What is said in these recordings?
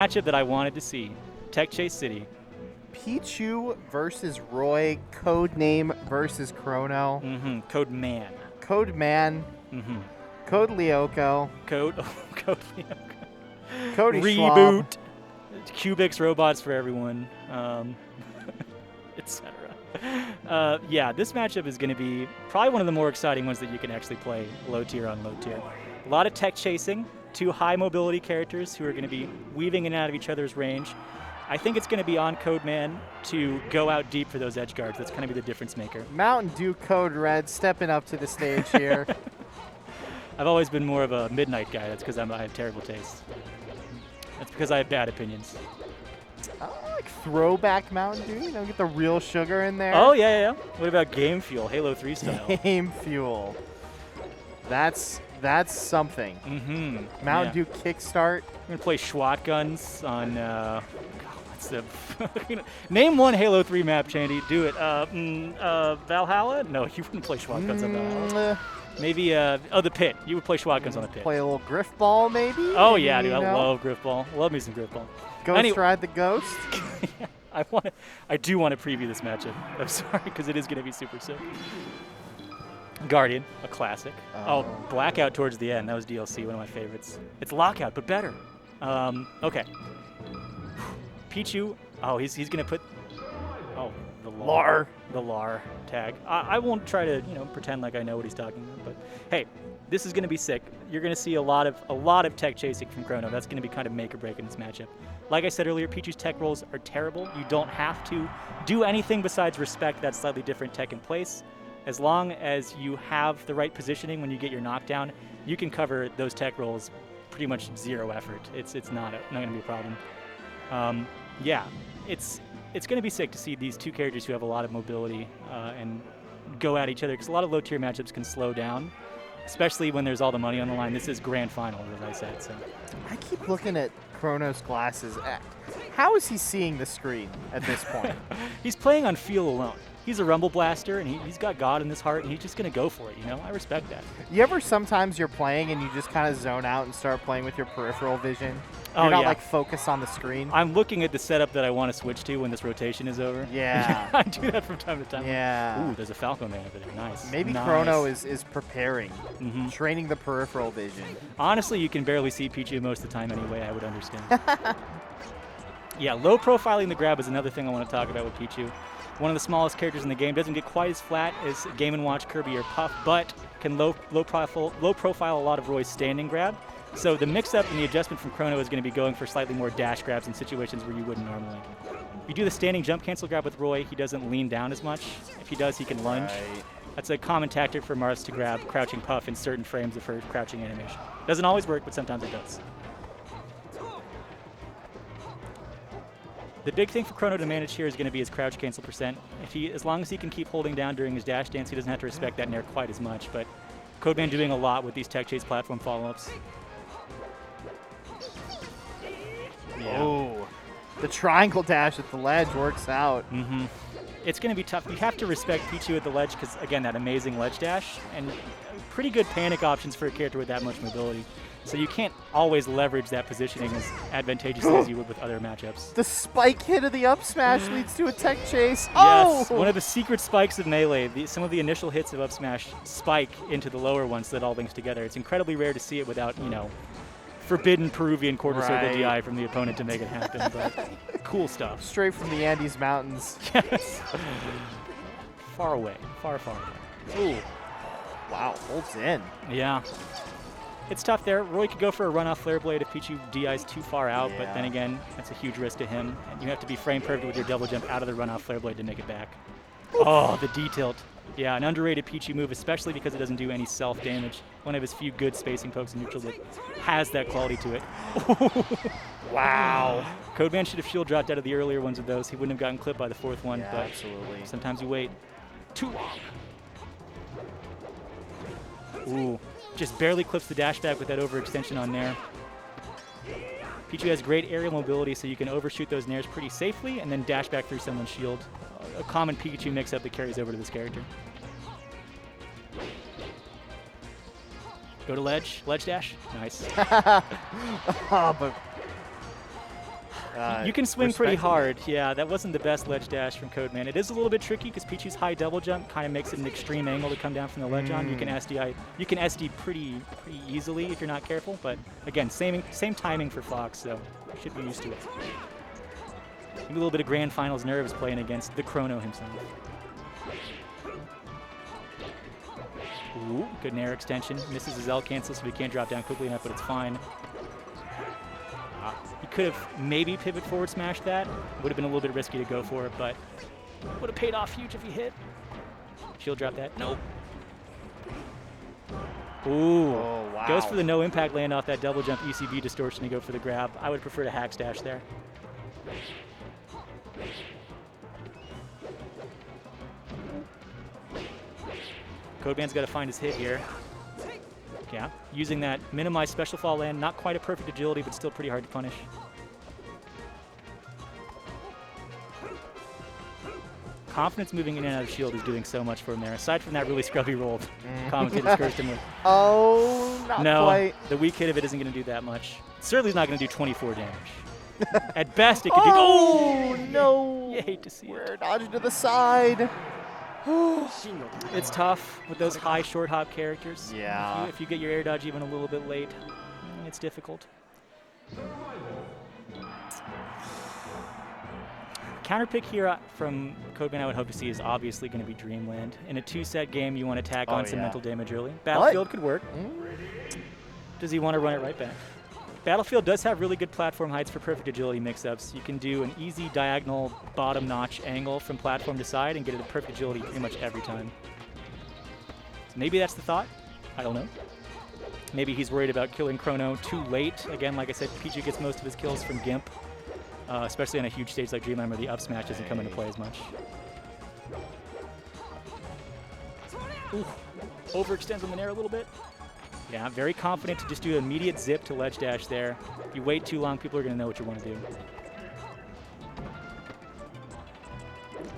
matchup that I wanted to see. Tech Chase City. Pichu versus Roy. Codename versus Crono. Codeman. Codeman. Code Lyoko. Code Cody Reboot. Schwab. Cubics robots for everyone. Etc. Yeah, this matchup is going to be probably one of the more exciting ones that you can actually play low tier on low tier. A lot of tech chasing, two high mobility characters who are going to be weaving in and out of each other's range. I think it's going to be on Codeman to go out deep for those edge guards. That's going to be the difference maker. Mountain Dew Code Red stepping up to the stage here. I've always been more of a midnight guy. That's because I have terrible taste. That's because I have bad opinions. Like throwback Mountain Dew, you know, get the real sugar in there. Oh, yeah. What about Game Fuel, Halo 3 style? Game Fuel. That's something. Mountain Dew Kickstart. I'm going to play shotguns on, what's the, name one Halo 3 map, Chandy. Do it. Valhalla? No, you wouldn't play shotguns on Valhalla. Maybe, the Pit. You would play shotguns on the Pit. Play a little Griff Ball, maybe? Oh, yeah, dude. I love Griff Ball. Love me some Griff Ball. Ghost Ride the Ghost? I do want to preview this matchup. I'm sorry, because it is going to be super sick. Guardian, a classic. Oh, Blackout towards the end. That was DLC, one of my favorites. It's Lockout, but better. Okay. Pichu. Oh, he's going to put... Oh, the LAR. The LAR tag. I won't try to, pretend like I know what he's talking about, but hey, this is going to be sick. You're going to see a lot of tech chasing from Crono. That's going to be kind of make or break in this matchup. Like I said earlier, Pichu's tech rolls are terrible. You don't have to do anything besides respect that slightly different tech in place. As long as you have the right positioning when you get your knockdown, you can cover those tech rolls pretty much zero effort. It's not going to be a problem. Yeah, it's going to be sick to see these two characters who have a lot of mobility and go at each other, because a lot of low tier matchups can slow down, especially when there's all the money on the line. This is grand final, as I said. So I keep looking at Crono's glasses. How is he seeing the screen at this point? He's playing on feel alone. He's a Rumble Blaster, and he's got God in his heart, and he's just going to go for it, I respect that. You ever sometimes you're playing and you just kind of zone out and start playing with your peripheral vision? You're not like focus on the screen? I'm looking at the setup that I want to switch to when this rotation is over. Yeah. I do that from time to time. Yeah. Ooh, there's a Falco Man over there. Nice. Maybe Crono is preparing, training the peripheral vision. Honestly, you can barely see Pichu most of the time anyway. I would understand. Yeah, low profiling the grab is another thing I want to talk about with Pichu. One of the smallest characters in the game, doesn't get quite as flat as Game & Watch, Kirby, or Puff, but can low profile a lot of Roy's standing grab. So the mix-up and the adjustment from Crono is going to be going for slightly more dash grabs in situations where you wouldn't normally. If you do the standing jump cancel grab with Roy, he doesn't lean down as much. If he does, he can lunge. Right. That's a common tactic for Mars to grab crouching Puff in certain frames of her crouching animation. Doesn't always work, but sometimes it does. The big thing for Crono to manage here is going to be his crouch cancel percent. As long as he can keep holding down during his dash dance, he doesn't have to respect that nair quite as much. But Codeman doing a lot with these tech chase platform follow-ups. Yeah. Oh, the triangle dash at the ledge works out. It's going to be tough. You have to respect Pichu at the ledge because, again, that amazing ledge dash and pretty good panic options for a character with that much mobility. So you can't always leverage that positioning as advantageously as you would with other matchups. The spike hit of the up smash leads to a tech chase. Yes, one of the secret spikes of Melee. Some of the initial hits of up smash spike into the lower ones so that all links together. It's incredibly rare to see it without, forbidden Peruvian quarter circle DI from the opponent to make it happen. But cool stuff. Straight from the Andes Mountains. Yes. Far away. Far away. Ooh. Wow, holds in. Yeah. It's tough there. Roy could go for a run-off Flare Blade if Pichu DI's too far out, but then again, that's a huge risk to him. And you have to be frame perfect with your double jump out of the run-off Flare Blade to make it back. Oh, the D-tilt. Yeah, an underrated Pichu move, especially because it doesn't do any self-damage. One of his few good spacing pokes in neutral that has that quality to it. Wow. Codeman should have shield dropped out of the earlier ones of those. He wouldn't have gotten clipped by the fourth one, but absolutely. Sometimes you wait too long. Ooh. Just barely clips the dash back with that overextension on nair. Pichu has great aerial mobility, so you can overshoot those nairs pretty safely and then dash back through someone's shield. A common Pikachu mix-up that carries over to this character. Go to ledge dash. Nice. But You can swing pretty hard. Yeah, that wasn't the best ledge dash from Codeman. It is a little bit tricky because Pichu's high double jump kind of makes it an extreme angle to come down from the ledge on. You can SD pretty easily if you're not careful. But again, same timing for Fox, so should be used to it. Maybe a little bit of grand finals nerves playing against the Crono himself. Ooh, good nair extension. Misses his L cancel, so he can't drop down quickly enough, but it's fine. He could have maybe pivot forward smashed that. Would have been a little bit risky to go for it, but would have paid off huge if he hit. Shield drop that. Nope. Ooh. Oh, wow. Goes for the no impact land off that double jump ECB distortion to go for the grab. I would prefer to hack stash there. Codeman's got to find his hit here. Yeah, using that minimized special fall land, not quite a perfect agility, but still pretty hard to punish. Confidence moving in and out of shield is doing so much for him there. Aside from that really scrubby roll, commentators cursed him with. Oh, not quite. The weak hit of it isn't going to do that much. Certainly not going to do 24 damage. At best, it could do. Oh, no. You hate to see it. Dodging to the side. It's tough with those high short hop characters. Yeah. If you get your air dodge even a little bit late, it's difficult. Counterpick here from Codeman I would hope to see is obviously going to be Dreamland. In a 2-set game, you want to tack on some mental damage early. Battlefield could work. Does he want to run it right back? Battlefield does have really good platform heights for perfect agility mix-ups. You can do an easy diagonal bottom notch angle from platform to side and get it a perfect agility pretty much every time. So maybe that's the thought. I don't know. Maybe he's worried about killing Crono too late. Again, like I said, Pichu gets most of his kills from Gimp, especially on a huge stage like Dreamland where the up smash doesn't come into play as much. Ooh, overextends on the nair a little bit. Yeah, very confident to just do an immediate zip to ledge dash there. If you wait too long, people are going to know what you want to do.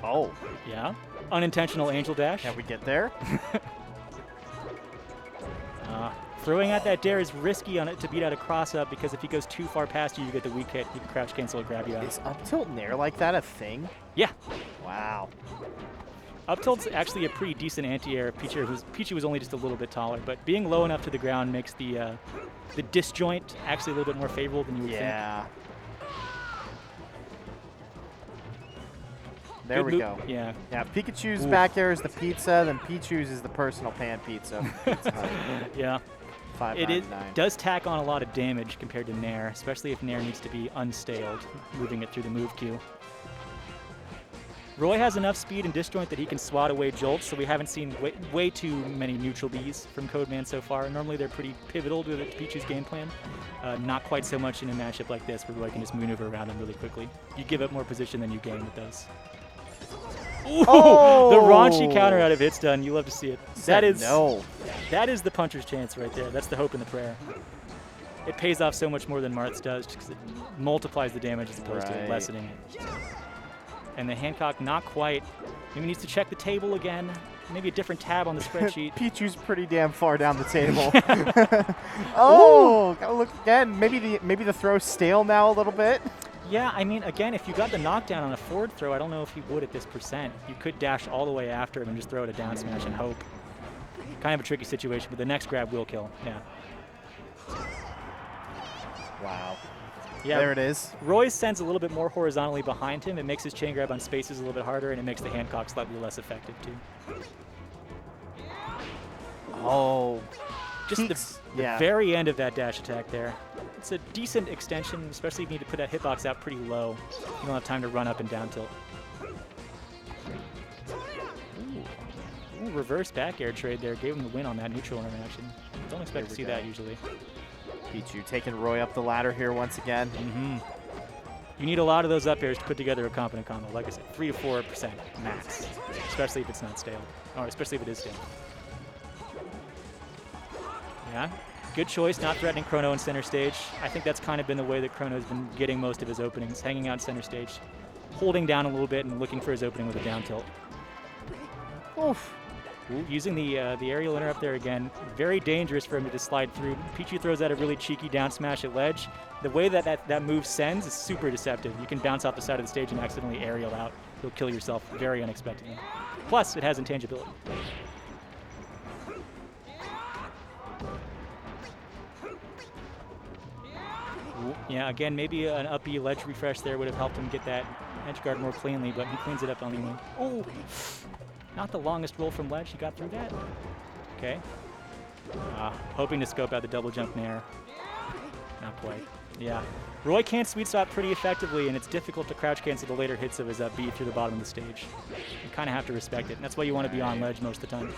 Oh. Yeah. Unintentional angel dash. Can we get there? Throwing out that dare is risky on it to beat out a cross-up because if he goes too far past you, you get the weak hit. He can crouch cancel and grab you out. Is up tilt nair like that a thing? Yeah. Wow. Up tilt's actually a pretty decent anti-air. Pichu was only just a little bit taller, but being low enough to the ground makes the disjoint actually a little bit more favorable than you would think. Yeah. There we go. Yeah. Yeah, Pikachu's back air is the pizza, then Pichu's is the personal pan pizza. Yeah. It $5.99. does tack on a lot of damage compared to Nair, especially if Nair needs to be unstaled, moving it through the move queue. Roy has enough speed and disjoint that he can swat away jolts, so we haven't seen way too many neutral Bs from Codeman so far. Normally they're pretty pivotal to Pichu's game plan. Not quite so much in a matchup like this where Roy can just maneuver around them really quickly. You give up more position than you gain with those. Ooh, the raunchy counter out of hit stun. You love to see it. That is the puncher's chance right there. That's the hope and the prayer. It pays off so much more than Marth's does because it multiplies the damage as opposed to lessening it. And the Hancock not quite. Maybe needs to check the table again. Maybe a different tab on the spreadsheet. Pichu's pretty damn far down the table. Oh, gotta look again. Maybe the throw's stale now a little bit. Yeah, I mean, again, if you got the knockdown on a forward throw, I don't know if he would at this percent. You could dash all the way after him and just throw it a down smash and hope. Kind of a tricky situation, but the next grab will kill. Yeah. Wow. Yeah, there it is. Roy's sends a little bit more horizontally behind him. It makes his chain grab on spaces a little bit harder, and it makes the Hancock slightly less effective, too. Oh. Just the very end of that dash attack there. It's a decent extension, especially if you need to put that hitbox out pretty low. You don't have time to run up and down tilt. Ooh, reverse back air trade there. Gave him the win on that neutral interaction. Don't expect to see that usually. Pichu taking Roy up the ladder here once again. You need a lot of those up airs to put together a competent combo. Like I said, 3 to 4% max, especially if it's not stale, or especially if it is stale. Yeah, good choice not threatening Crono in center stage. I think that's kind of been the way that Crono's been getting most of his openings, hanging out in center stage, holding down a little bit and looking for his opening with a down tilt. Oof. Ooh, using the aerial interrupt there again. Very dangerous for him to just slide through. Pichu throws out a really cheeky down smash at ledge. The way that move sends is super deceptive. You can bounce off the side of the stage and accidentally aerial out. You'll kill yourself very unexpectedly. Plus, it has intangibility. Ooh, yeah, again, maybe an up B ledge refresh there would have helped him get that edge guard more cleanly, but he cleans it up anyway. Oh, not the longest roll from ledge. He got through that. Okay. Hoping to scope out the double jump nair. Not quite. Yeah. Roy can't sweet spot pretty effectively, and it's difficult to crouch cancel the later hits of his up B through the bottom of the stage. You kind of have to respect it, and that's why you want to be on ledge most of the time.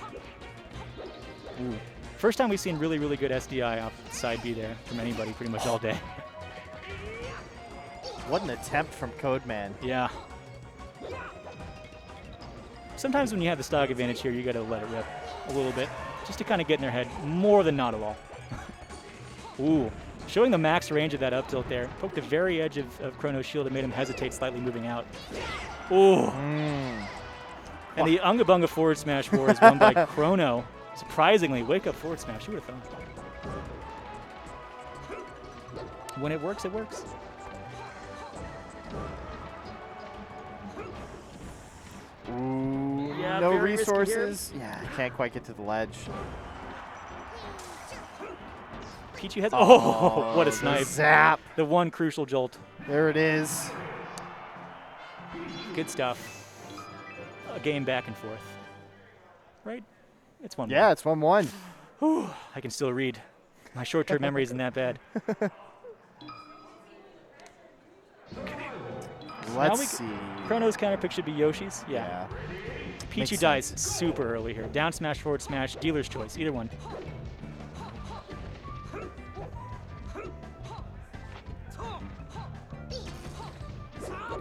Ooh. First time we've seen really, really good SDI off side B there from anybody pretty much all day. What an attempt from Codeman. Yeah. Sometimes when you have the stock advantage here, you got to let it rip a little bit, just to kind of get in their head, more than not at all. Ooh, showing the max range of that up tilt there. Poked the very edge of Crono's shield and made him hesitate slightly moving out. Ooh. And the Unga Bunga forward smash war is won by Crono. Surprisingly, wake up forward smash. Who would have thought? When it works, it works. Ooh, yeah, no resources. Yeah, can't quite get to the ledge. Pichu has. Oh, what a snipe! Zap! The one crucial jolt. There it is. Good stuff. A game back and forth. Right? It's 1-1. Yeah, it's 1-1. Whew, I can still read. My short-term memory isn't that bad. Let's see. Crono's counter pick should be Yoshi's. Yeah. Pichu dies super early here. Down smash, forward smash, dealer's choice. Either one.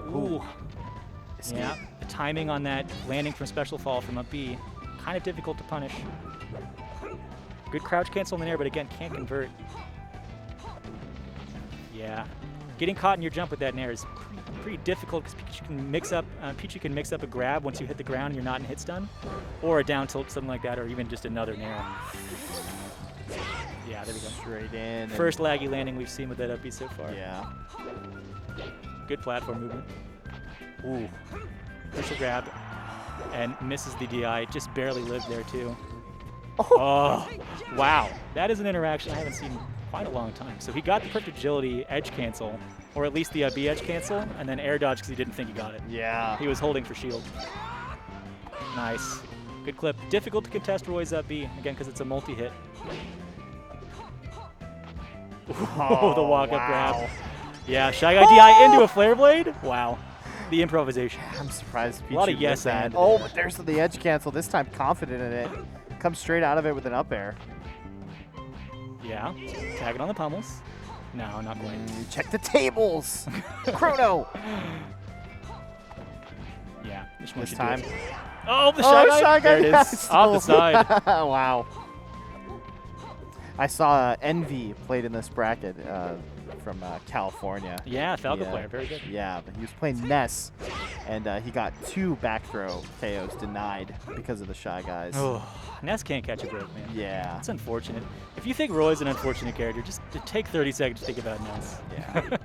Ooh. Yeah. The timing on that landing from special fall from up B, kind of difficult to punish. Good crouch cancel in the air, but again, can't convert. Yeah. Getting caught in your jump with that nair is pretty difficult because Pichu can mix up a grab once you hit the ground and you're not in hit stun, or a down tilt, something like that, or even just another nair. Yeah, there we go. Straight in. First laggy landing we've seen with that up B so far. Yeah. Good platform movement. Ooh. Crucial grab. And misses the DI. Just barely lived there, too. Oh, wow. That is an interaction I haven't seen in quite a long time. So he got the perfect agility edge cancel, or at least the B edge cancel, and then air dodge because he didn't think he got it. Yeah. He was holding for shield. Nice. Good clip. Difficult to contest Roy's up B, again, because it's a multi-hit. Oh, the walk-up grab. Yeah, Shy Guy DI into a Flare Blade? Wow. The improvisation. I'm surprised Pichu a lot of yes and. Oh, but there's the edge cancel. This time confident in it. Comes straight out of it with an up air. Yeah. Tag it on the pummels. No, not quite. Check the tables. Crono. Yeah. This time. Oh, the Shy Guy. Shy Guy. There it is. Off the side. Wow. I saw Envy played in this bracket from California. Yeah, Falco player. Very good. Yeah, but he was playing Ness, and he got 2 back throw KOs denied because of the Shy Guys. Oh, Ness can't catch a break, man. Yeah. It's unfortunate. If you think Roy's an unfortunate character, just take 30 seconds to think about Ness. Yeah.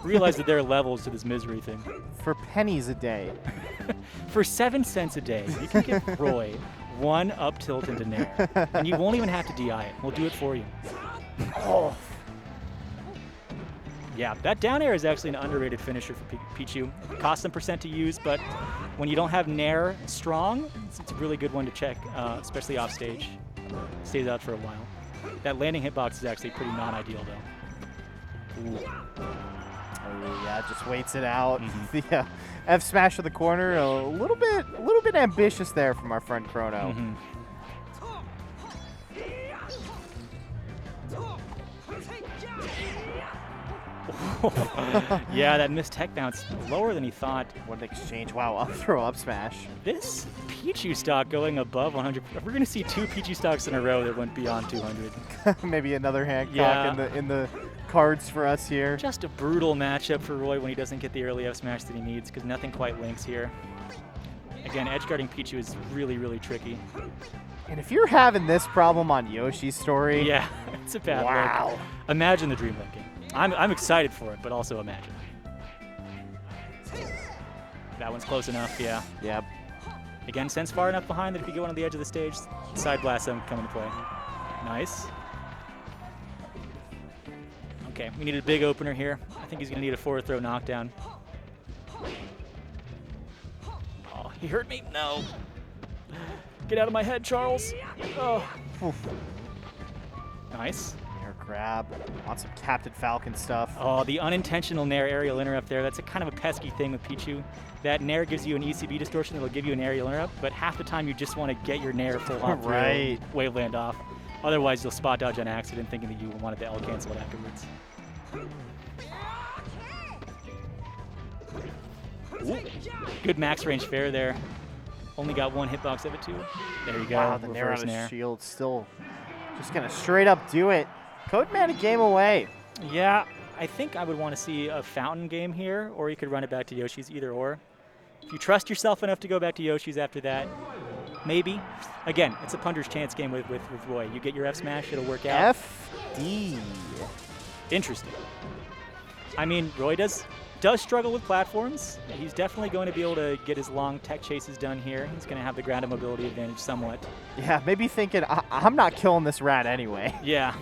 Realize that there are levels to this misery thing. For pennies a day. For 7 cents a day, you can give Roy 1 up tilt into nair, and you won't even have to DI it. We'll do it for you. Oh. Yeah, that down air is actually an underrated finisher for Pichu. It costs some percent to use, but when you don't have nair strong, it's a really good one to check, especially off stage. Stays out for a while. That landing hitbox is actually pretty non-ideal, though. Ooh. Oh yeah, just waits it out. The F smash to the corner, a little bit ambitious there from our friend Crono. Yeah, that missed tech bounce lower than he thought. What an exchange. Wow, up throw, up smash. This Pichu stock going above 100. We're going to see 2 Pichu stocks in a row that went beyond 200. Maybe another Hancock in the cards for us here. Just a brutal matchup for Roy when he doesn't get the early F smash that he needs because nothing quite links here. Again, edge guarding Pichu is really, really tricky. And if you're having this problem on Yoshi's story, Yeah, it's a bad wow. look. Imagine the Dreamland game. I'm excited for it, but also imagine. That one's close enough, yeah. Yep. Again, sense far enough behind that if you get one on the edge of the stage, side blast them come into play. Nice. Okay, we needed a big opener here. I think he's going to need a forward throw knockdown. Oh, he hurt me? No. Get out of my head, Charles. Oh. Oof. Nice. Air grab. Want some Captain Falcon stuff. Oh, the unintentional Nair aerial interrupt there. That's a kind of a pesky thing with Pichu. That Nair gives you an ECB distortion that'll give you an aerial interrupt, but half the time you just want to get your Nair full hop through, Right. waveland off. Otherwise, you'll spot dodge on accident thinking that you wanted to L cancel it afterwards. Ooh. Good max range fair there. Only got one hitbox of it too. There you go. Wow, the Nair Reverse on his Nair. shield still just going to straight up do it. Codeman a game away. Yeah, I think I would want to see a fountain game here, or you could run it back to Yoshi's, either or. If you trust yourself enough to go back to Yoshi's after that, maybe. Again, it's a punter's chance game with Roy. You get your F smash, it'll work out. FD. Interesting. I mean, Roy does struggle with platforms. He's definitely going to be able to get his long tech chases done here. He's going to have the ground and mobility advantage somewhat. Yeah, maybe thinking, I'm not killing this rat anyway. Yeah.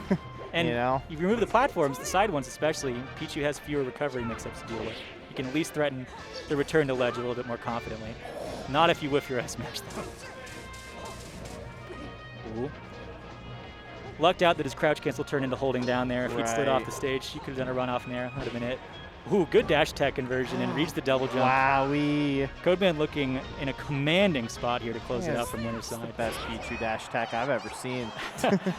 And You know? you remove the platforms, the side ones especially, Pichu has fewer recovery mix-ups to deal with. You can at least threaten the return to ledge a little bit more confidently. Not if you whiff your S-smash, though. Ooh. Lucked out that his crouch cancel turned into holding down there. If he'd slid off Right. the stage, he could have done a run off in there. That would have been it. Ooh, good dash tech conversion and reached the double jump. Wowie. Codeman looking in a commanding spot here to close it Yes, out from winner's it's the side. best Pichu dash tech I've ever seen.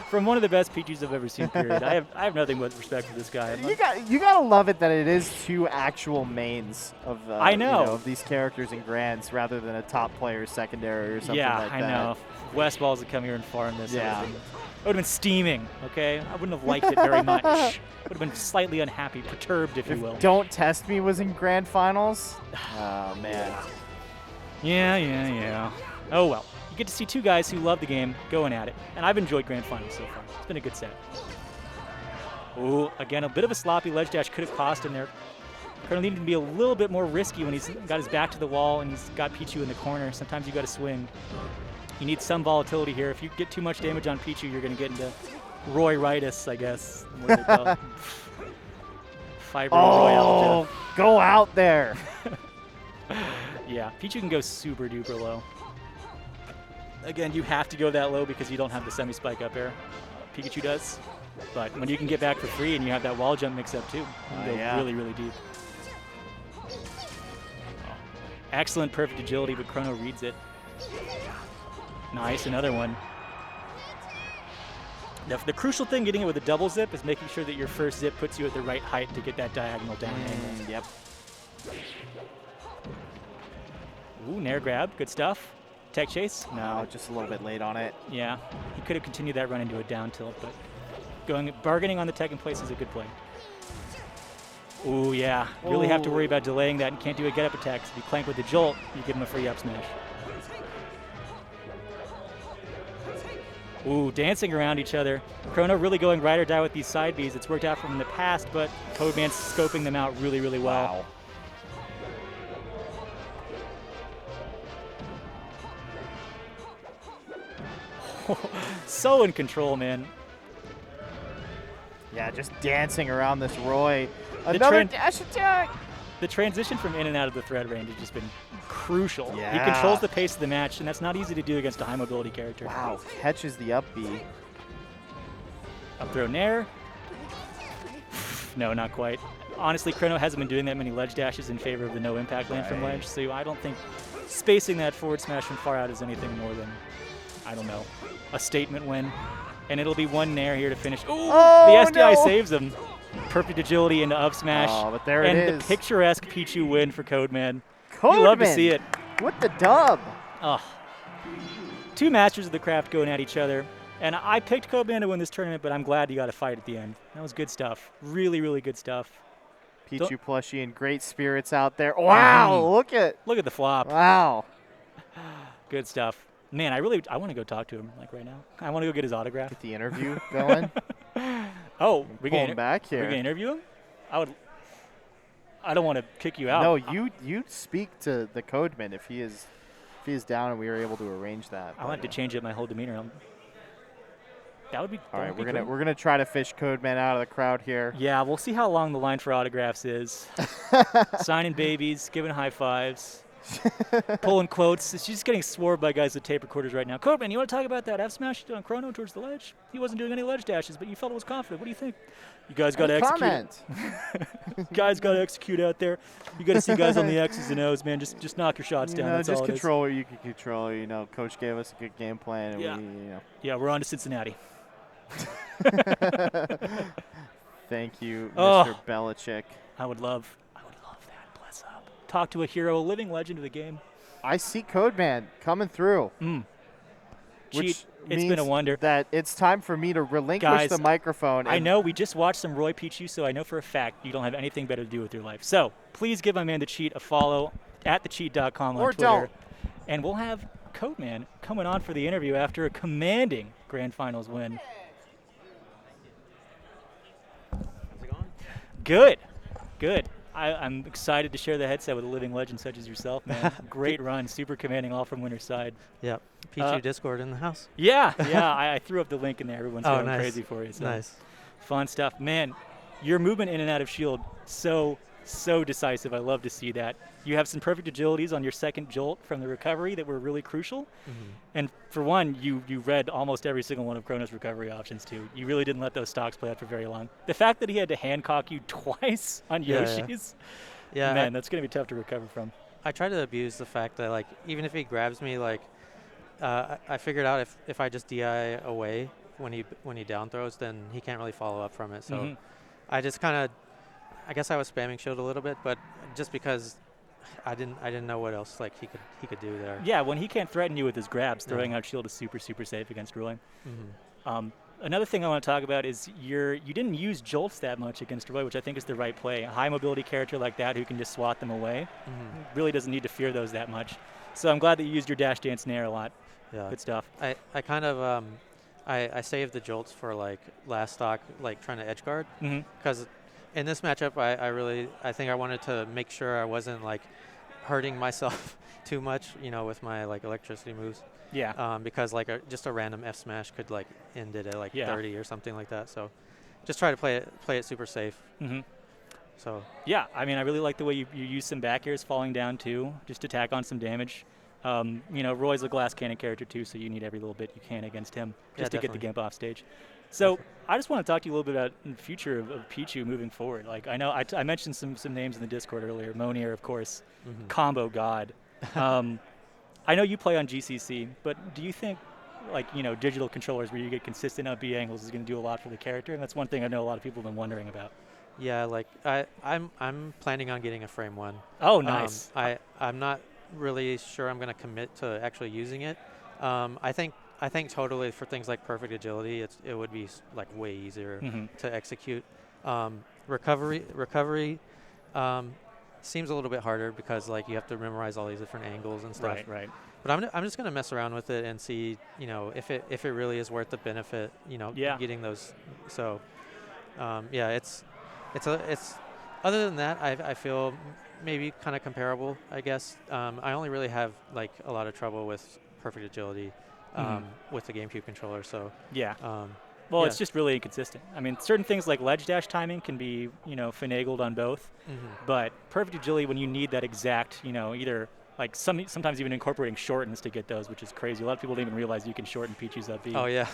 From one of the best Pichus I've ever seen, period. I have nothing but respect for this guy. You gotta love it that it is two actual mains of I know. of these characters in grands rather than a top player's secondary or something Yeah, like that. I know. If West Balls had come here and farmed this, Yeah. I would have been steaming, okay? I wouldn't have liked it very much. Would have been slightly unhappy, perturbed, if you will. Don't Test Me was in grand finals. Oh man. Yeah. Oh well. You get to see two guys who love the game going at it, and I've enjoyed grand finals so far. It's been a good set. Ooh, again, a bit of a sloppy ledge dash could have cost him there. Crono needed to be a little bit more risky when he's got his back to the wall and he's got Pichu in the corner. Sometimes you got to swing. You need some volatility here. If you get too much damage on Pichu, you're going to get into Roy-ritis, I guess. What do they call it? Fibromyalgia. Go out there. Yeah, Pichu can go super duper low. Again, you have to go that low because you don't have the semi-spike up air. Pikachu does. But when you can get back for free and you have that wall jump mix-up too, you can go yeah. really, really deep. Excellent perfect agility, but Crono reads it. Nice, another one. The crucial thing getting it with a double zip is making sure that your first zip puts you at the right height to get that diagonal down angle. Yep. Ooh, Nair grab, good stuff. Tech chase? No, just a little bit late on it. Yeah, he could have continued that run into a down tilt, but bargaining on the tech in place is a good play. Ooh, yeah, really have to worry about delaying that and can't do a get-up attack. If you clank with the jolt, you give him a free up smash. Ooh, dancing around each other. Crono really going ride or die with these side Bs. It's worked out for him in the past, but Codeman's scoping them out really, really well. Wow. So in control, man. Yeah, just dancing around this Roy. Another dash attack. The transition from in and out of the thread range has just been crucial. Yeah. He controls the pace of the match, and that's not easy to do against a high mobility character. Wow, catches the up B. Up throw Nair. No, not quite. Honestly, Crono hasn't been doing that many ledge dashes in favor of the no impact land from ledge, so I don't think spacing that forward smash from far out is anything more than, I don't know, a statement win. And it'll be one Nair here to finish. Ooh, the SDI saves him. Perfect agility into up smash. Oh, but there it is. And the picturesque Pichu win for Codeman. Codeman, You love to see it. With the dub. Oh. Two masters of the craft going at each other. And I picked Codeman to win this tournament, but I'm glad he got a fight at the end. That was good stuff. Really, really good stuff. Pichu plushie in great spirits out there. Wow, look at the flop. Wow. Good stuff. Man, I want to go talk to him like right now. I want to go get his autograph. Get the interview going. Oh, we Pull can him back we here. can interview him. I don't want to kick you out. No, you speak to the Codeman if he is down and we were able to arrange that. I wanted to change up my whole demeanor. That would be. All right, great. we're gonna try to fish Codeman out of the crowd here. Yeah, we'll see how long the line for autographs is. Signing babies, giving high fives, pulling quotes. She's just getting swarmed by guys with tape recorders right now. Codeman, you want to talk about that F smash on Crono towards the ledge? He wasn't doing any ledge dashes, but you felt was confident. What do you think? You guys got to execute. Comment. Guys got to execute out there. You got to see guys on the X's and O's, man. Just knock your shots down. That's just all it control what you can control. Coach gave us a good game plan, and Yeah. we. Yeah, we're on to Cincinnati. Thank you, Oh. Mr. Belichick. I would love that. Bless up. Talk to a hero, a living legend of the game. I see Codeman coming through. Cheat. It's been a wonder. That it's time for me to relinquish Guys, the microphone. I know we just watched some Roy Pichu, so I know for a fact you don't have anything better to do with your life. So please give my man The Cheat a follow at thecheat.com on Or Twitter. don't. And we'll have Codeman coming on for the interview after a commanding Grand Finals win. Good. I'm excited to share the headset with a living legend such as yourself, man. Great run, super commanding, all from winner's side. Yep. Pichu Discord in the house. Yeah. I threw up the link in there. Everyone's going nice. crazy for you. So. Nice. Fun stuff. Man, your movement in and out of shield, so decisive. I love to see that. You have some perfect agilities on your second jolt from the recovery that were really crucial. And for one, you read almost every single one of Crono's recovery options, too. You really didn't let those stocks play out for very long. The fact that he had to Hancock you twice on Yoshi's, Yeah, man, that's going to be tough to recover from. I try to abuse the fact that, like, even if he grabs me, like, I figured out if I just DI away when he down throws, then he can't really follow up from it. So I just kind of, I guess I was spamming shield a little bit, but just because I didn't know what else like he could do there. Yeah, when he can't threaten you with his grabs, throwing out shield is super safe against Roy. Another thing I want to talk about is you didn't use jolts that much against Roy, which I think is the right play. A high mobility character like that who can just swat them away really doesn't need to fear those that much. So I'm glad that you used your dash dance nair a lot. Yeah. Good stuff. I kind of I saved the jolts for like last stock, like trying to edge guard, because in this matchup I think I wanted to make sure I wasn't like hurting myself too much, with my like electricity moves. Yeah. Because like just a random F smash could like end it at like Yeah. 30 or something like that. So just try to play it super safe. So Yeah, I mean, I really like the way you use some back airs falling down too, just to tack on some damage. Roy's a glass cannon character too, so you need every little bit you can against him just to get the definitely. gimp off stage. So I just want to talk to you a little bit about the future of Pichu moving forward. Like I know I mentioned some names in the Discord earlier. Monier, of course, combo god. I know you play on GCC, but do you think digital controllers where you get consistent up B angles is going to do a lot for the character? And that's one thing I know a lot of people have been wondering about. yeah, like I'm planning on getting a frame 1. Oh, nice. I'm not really sure I'm going to commit to actually using it. I think totally for things like perfect agility, it would be like way easier to execute. Recovery seems a little bit harder because like you have to memorize all these different angles and stuff. Right. But I'm just going to mess around with it and see, if it really is worth the benefit, getting those. So it's other than that, I feel maybe kind of comparable, I guess. I only really have like a lot of trouble with perfect agility with the GameCube controller. So Yeah. yeah. It's just really inconsistent. I mean, certain things like ledge dash timing can be, finagled on both. But perfect agility, when you need that exact, either like sometimes even incorporating shortens to get those, which is crazy. A lot of people don't even realize you can shorten Pichu's up B. Oh yeah.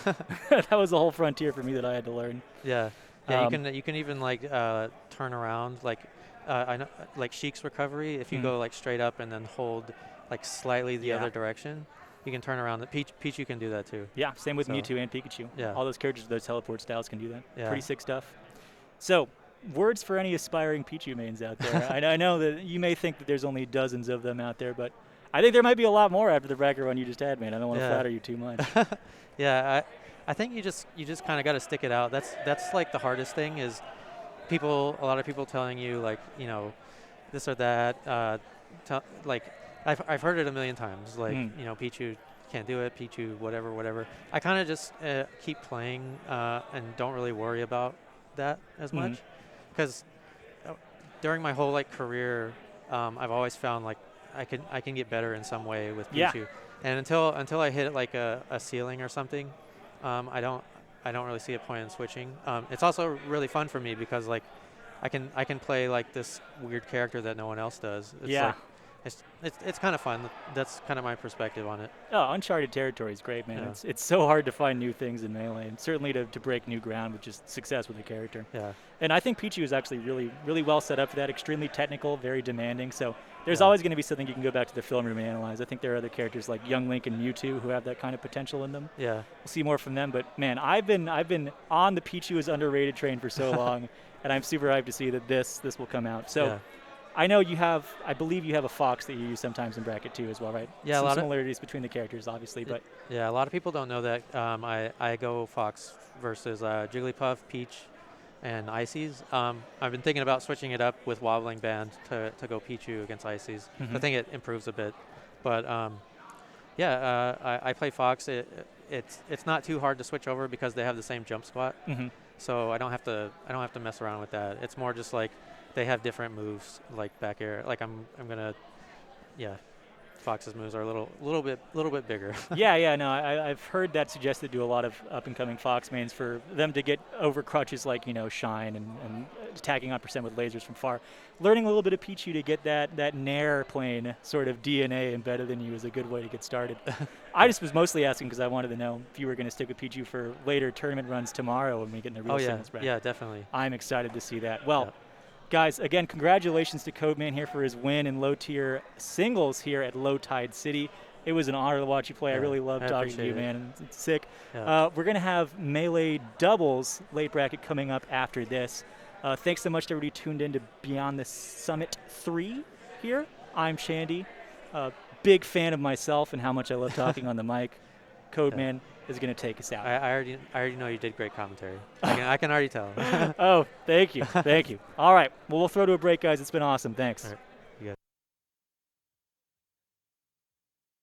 That was the whole frontier for me that I had to learn. Yeah. You can even like turn around like I know like Sheik's recovery. If you go like straight up and then hold like slightly the other direction, you can turn around. Pichu can do that too. Yeah, same with Mewtwo and Pikachu. Yeah. All those characters with those teleport styles can do that. Yeah. Pretty sick stuff. So, words for any aspiring Pichu mains out there. I know that you may think that there's only dozens of them out there, but I think there might be a lot more after the bracket run you just had, man. I don't want to flatter you too much. Yeah, I think you just kind of got to stick it out. That's like the hardest thing is a lot of people telling you like, this or that, like I've heard it a million times. Like you know, Pichu can't do it. Pichu, whatever. I kind of just keep playing and don't really worry about that as much, because during my whole like career, I've always found like I can get better in some way with Pichu, and until I hit like a ceiling or something, I don't really see a point in switching. It's also really fun for me because like I can play like this weird character that no one else does. It's like, it's kind of fun. That's kind of my perspective on it. Oh, uncharted territory is great, man. Yeah. It's so hard to find new things in Melee, and certainly to break new ground with just success with a character. Yeah. And I think Pichu is actually really well set up for that. Extremely technical, very demanding. So there's always going to be something you can go back to the film room and analyze. I think there are other characters like Young Link and Mewtwo who have that kind of potential in them. Yeah. We'll see more from them. But man, I've been on the Pichu is underrated train for so long, and I'm super hyped to see that this will come out. So. Yeah. I know I believe you have a Fox that you use sometimes in bracket too as well, right? Yeah, some similarities between the characters, obviously, but. Yeah, a lot of people don't know that. I go Fox versus Jigglypuff, Peach, and Ices. I've been thinking about switching it up with Wobbling Band to go Pichu against Ices. I think it improves a bit. But I play Fox. It's not too hard to switch over because they have the same jump squat. So I don't have to mess around with that. It's more just like they have different moves, like back air. Like I'm gonna, Fox's moves are a little bit bigger. No, I've heard that suggested to a lot of up and coming Fox mains for them to get over crutches like Shine and attacking on percent with lasers from far. Learning a little bit of Pichu to get that Nair plane sort of DNA embedded in you is a good way to get started. I just was mostly asking because I wanted to know if you were going to stick with Pichu for later tournament runs tomorrow when we get in the real singles bracket. Yeah, definitely. I'm excited to see that. Well. Guys, again, congratulations to Codeman here for his win in low-tier singles here at Low Tide City. It was an honor to watch you play. I really love talking to you, man. It's sick. Yeah. We're going to have Melee doubles late bracket coming up after this. Thanks so much to everybody tuned in to Beyond the Summit 3 here. I'm Shandy, big fan of myself and how much I love talking on the mic. Codeman is going to take us out. I already know you did great commentary. I can already tell. Oh, thank you. All right. Well, we'll throw to a break, guys. It's been awesome. Thanks.